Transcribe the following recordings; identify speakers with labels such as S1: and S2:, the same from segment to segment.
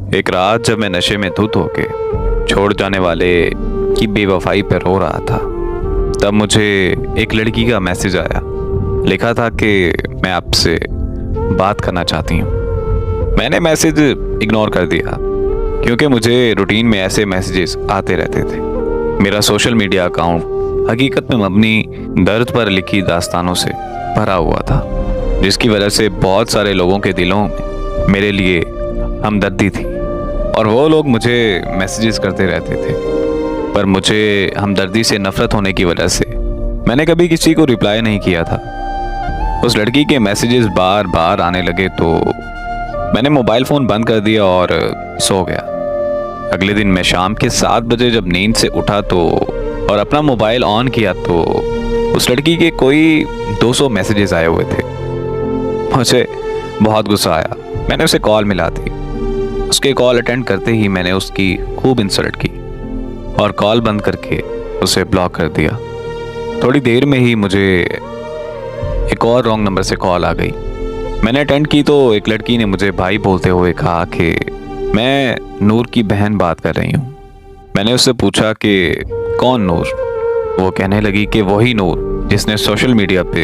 S1: एक रात जब मैं नशे में धुत होके छोड़ जाने वाले की बेवफाई पर रो रहा था, तब मुझे एक लड़की का मैसेज आया। लिखा था कि मैं आपसे बात करना चाहती हूँ। मैंने मैसेज इग्नोर कर दिया क्योंकि मुझे रूटीन में ऐसे मैसेजेस आते रहते थे। मेरा सोशल मीडिया अकाउंट हकीकत में मबनी दर्द पर लिखी दास्तानों से भरा हुआ था, जिसकी वजह से बहुत सारे लोगों के दिलों में मेरे लिए हमदर्दी थी और वो लोग मुझे मैसेजेस करते रहते थे। पर मुझे हमदर्दी से नफरत होने की वजह से मैंने कभी किसी को रिप्लाई नहीं किया था। उस लड़की के मैसेजेस बार बार आने लगे तो मैंने मोबाइल फ़ोन बंद कर दिया और सो गया। अगले दिन मैं शाम के 7 बजे जब नींद से उठा तो और अपना मोबाइल ऑन किया तो उस लड़की के कोई 200 मैसेजेस आए हुए थे। मुझे बहुत गुस्सा आया। मैंने उसे कॉल मिला दी। उसके कॉल अटेंड करते ही मैंने उसकी खूब इंसल्ट की और कॉल बंद करके उसे ब्लॉक कर दिया। थोड़ी देर में ही मुझे एक और रॉन्ग नंबर से कॉल आ गई। मैंने अटेंड की तो एक लड़की ने मुझे भाई बोलते हुए कहा कि मैं नूर की बहन बात कर रही हूँ। मैंने उससे पूछा कि कौन नूर? वो कहने लगी कि वही नूर जिसने सोशल मीडिया पे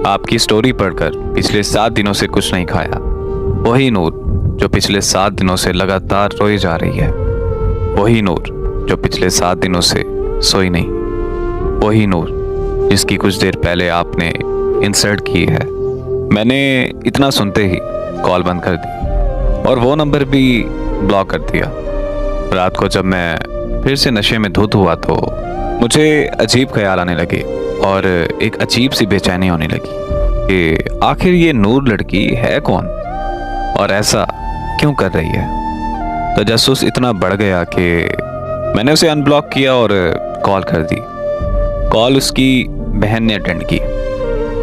S1: आपकी स्टोरी पढ़कर पिछले 7 दिनों से कुछ नहीं खाया। वही नूर जो पिछले 7 दिनों से लगातार रोई जा रही है। वही नूर जो पिछले 7 दिनों से सोई नहीं। वही नूर जिसकी कुछ देर पहले आपने इंसल्ट की है। मैंने इतना सुनते ही कॉल बंद कर दी और वो नंबर भी ब्लॉक कर दिया। रात को जब मैं फिर से नशे में धुत हुआ तो मुझे अजीब ख्याल आने लगे और एक अजीब सी बेचैनी होने लगी कि आखिर ये नूर लड़की है कौन और ऐसा क्यों कर रही है। तजस्सुस इतना बढ़ गया कि मैंने उसे अनब्लॉक किया और कॉल कर दी। कॉल उसकी बहन ने अटेंड की।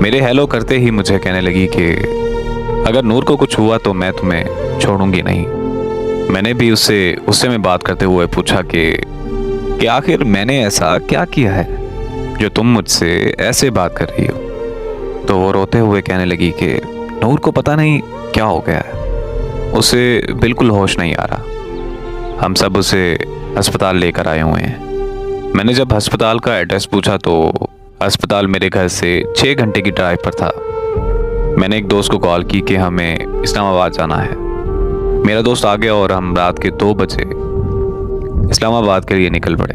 S1: मेरे हेलो करते ही मुझे कहने लगी कि अगर नूर को कुछ हुआ तो मैं तुम्हें छोड़ूंगी नहीं। मैंने भी उससे गुस्से में बात करते हुए पूछा कि आखिर मैंने ऐसा क्या किया है जो तुम मुझसे ऐसे बात कर रही हो। तो वो रोते हुए कहने लगी कि नूर को पता नहीं क्या हो गया है, उसे बिल्कुल होश नहीं आ रहा। हम सब उसे अस्पताल लेकर आए हुए हैं। मैंने जब अस्पताल का एड्रेस पूछा तो अस्पताल मेरे घर से 6 घंटे की ड्राइव पर था। मैंने एक दोस्त को कॉल की कि हमें इस्लामाबाद जाना है। मेरा दोस्त आ गया और हम रात के 2 बजे इस्लामाबाद के लिए निकल पड़े।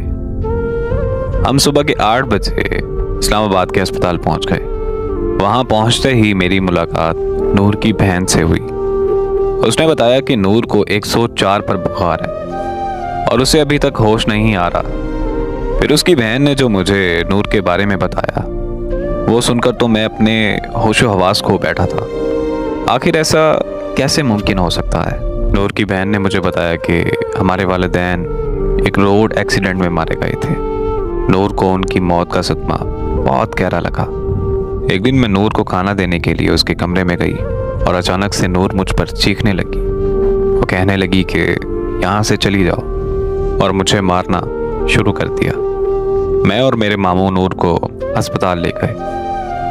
S1: हम सुबह के 8 बजे इस्लामाबाद के अस्पताल पहुंच गए। वहां पहुंचते ही मेरी मुलाकात नूर की बहन से हुई। उसने बताया कि नूर को 104 पर बुखार है और उसे अभी तक होश नहीं आ रहा। फिर उसकी बहन ने जो मुझे नूर के बारे में बताया वो सुनकर तो मैं अपने होशो हवास खो बैठा था। आखिर ऐसा कैसे मुमकिन हो सकता है। नूर की बहन ने मुझे बताया कि हमारे वालिदैन एक रोड एक्सीडेंट में मारे गए थे। नूर को उनकी मौत का सदमा बहुत गहरा लगा। एक दिन मैं नूर को खाना देने के लिए उसके कमरे में गई और अचानक से नूर मुझ पर चीखने लगी। वो कहने लगी कि यहाँ से चली जाओ और मुझे मारना शुरू कर दिया। मैं और मेरे मामू नूर को अस्पताल ले गए।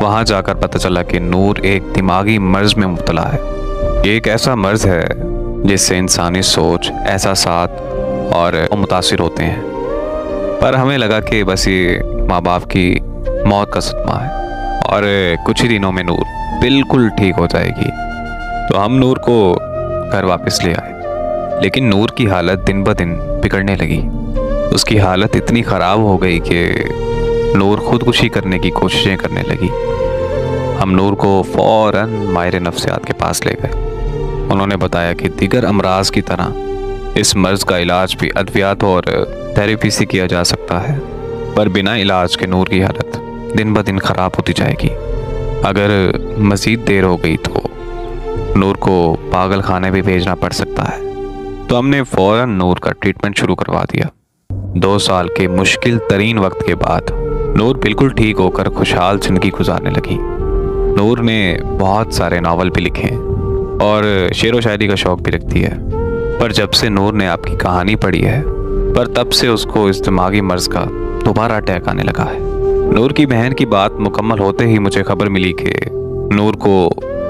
S1: वहाँ जाकर पता चला कि नूर एक दिमागी मर्ज में मुब्तला है। ये एक ऐसा मर्ज है जिससे इंसानी सोच, एहसासात और मुतासिर होते हैं। पर हमें लगा कि बस ये माँ बाप की मौत का सदमा है और कुछ ही दिनों में नूर बिल्कुल ठीक हो जाएगी। तो हम नूर को घर वापस ले आए, लेकिन नूर की हालत दिन ब दिन बिगड़ने लगी। उसकी हालत इतनी ख़राब हो गई कि नूर खुदकुशी करने की कोशिशें करने लगी। हम नूर को फ़ौरन माहिर नफ्सियात के पास ले गए। उन्होंने बताया कि दीगर अमराज की तरह इस मर्ज़ का इलाज भी अद्वियात और थेरेपी से किया जा सकता है, पर बिना इलाज के नूर की हालत दिन ब दिन ख़राब होती जाएगी। अगर मज़ीद देर हो गई तो नूर को पागल खाने भी भेजना पड़ सकता है। तो हमने फ़ौरन नूर का ट्रीटमेंट शुरू करवा दिया। 2 साल के मुश्किल तरीन वक्त के बाद नूर बिल्कुल ठीक होकर खुशहाल ज़िंदगी गुजारने लगी। नूर ने बहुत सारे नावल भी लिखे और शेर व शायरी का शौक़ भी रखती है। पर जब से नूर ने आपकी कहानी पढ़ी है, पर तब से उसको इस दिमागी मर्ज का दोबारा अटैक आने लगा है। नूर की बहन की बात मुकम्मल होते ही मुझे खबर मिली कि नूर को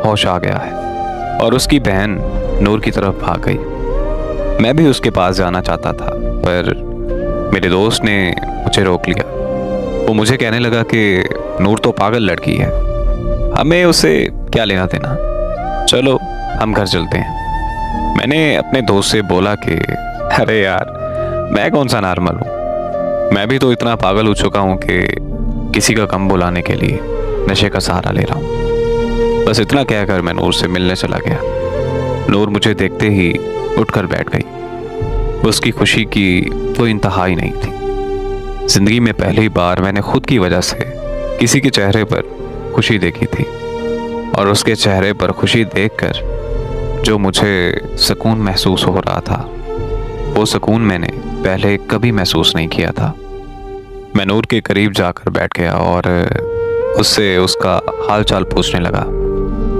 S1: होश आ गया है और उसकी बहन नूर की तरफ भाग गई। मैं भी उसके पास जाना चाहता था, पर मेरे दोस्त ने मुझे रोक लिया। वो मुझे कहने लगा कि नूर तो पागल लड़की है, हमें उसे क्या लेना देना, चलो हम घर चलते हैं। मैंने अपने दोस्त से बोला कि अरे यार, मैं कौन सा नॉर्मल हूँ, मैं भी तो इतना पागल हो चुका हूँ कि किसी का कम बुलाने के लिए नशे का सहारा ले रहा हूँ। बस इतना कहकर मैं नूर से मिलने चला गया। नूर मुझे देखते ही उठकर बैठ गई। उसकी खुशी की कोई इंतहा ही नहीं थी। जिंदगी में पहली बार मैंने खुद की वजह से किसी के चेहरे पर खुशी देखी थी, और उसके चेहरे पर खुशी देखकर जो मुझे सुकून महसूस हो रहा था, वो सुकून मैंने पहले कभी महसूस नहीं किया था। मैं नूर के करीब जाकर बैठ गया और उससे उसका हाल चाल पूछने लगा,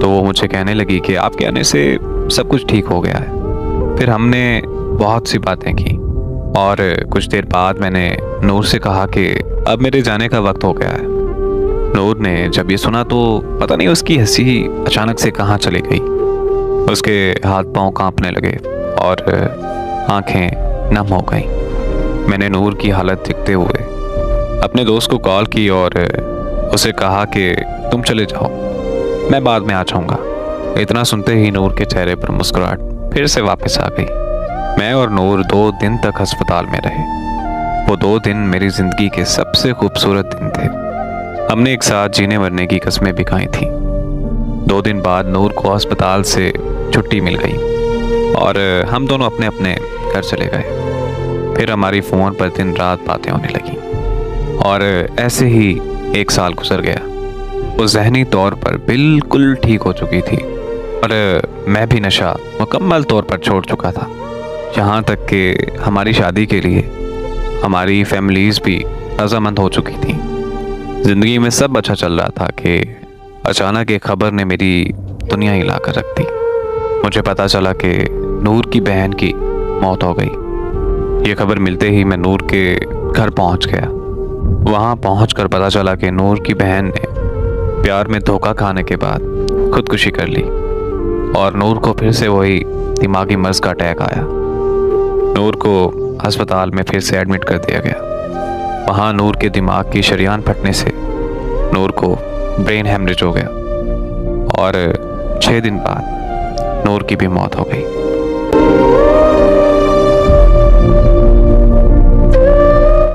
S1: तो वो मुझे कहने लगी कि आपके आने से सब कुछ ठीक हो गया है। फिर हमने बहुत सी बातें की और कुछ देर बाद मैंने नूर से कहा कि अब मेरे जाने का वक्त हो गया है। नूर ने जब ये सुना तो पता नहीं उसकी हंसी अचानक से कहाँ चली गई। उसके हाथ पांव कांपने लगे और आंखें नम हो गईं। मैंने नूर की हालत देखते हुए अपने दोस्त को कॉल की और उसे कहा कि तुम चले जाओ, मैं बाद में आ जाऊँगा। इतना सुनते ही नूर के चेहरे पर मुस्कुराहट फिर से वापस आ गई। मैं और नूर 2 दिन तक अस्पताल में रहे। वो 2 दिन मेरी ज़िंदगी के सबसे खूबसूरत दिन थे। हमने एक साथ जीने मरने की कस्में भी खाई थी। 2 दिन बाद नूर को अस्पताल से छुट्टी मिल गई और हम दोनों अपने अपने घर चले गए। फिर हमारी फ़ोन पर दिन रात बातें होने लगी और ऐसे ही 1 साल गुजर गया। वो ज़हनी तौर पर बिल्कुल ठीक हो चुकी थी और मैं भी नशा मुकम्मल तौर पर छोड़ चुका था। यहाँ तक कि हमारी शादी के लिए हमारी फैमिलीज़ भी रज़ामंद हो चुकी थी। ज़िंदगी में सब अच्छा चल रहा था कि अचानक एक खबर ने मेरी दुनिया हिला कर रख दी। मुझे पता चला कि नूर की बहन की मौत हो गई। ये खबर मिलते ही मैं नूर के घर पहुंच गया। वहां पहुंचकर पता चला कि नूर की बहन ने प्यार में धोखा खाने के बाद खुदकुशी कर ली और नूर को फिर से वही दिमागी मर्ज का अटैक आया। नूर को अस्पताल में फिर से एडमिट कर दिया गया। वहाँ नूर के दिमाग की शरीयान फटने से नूर को ब्रेन हेमरेज हो गया और 6 दिन बाद नूर की भी मौत हो गई।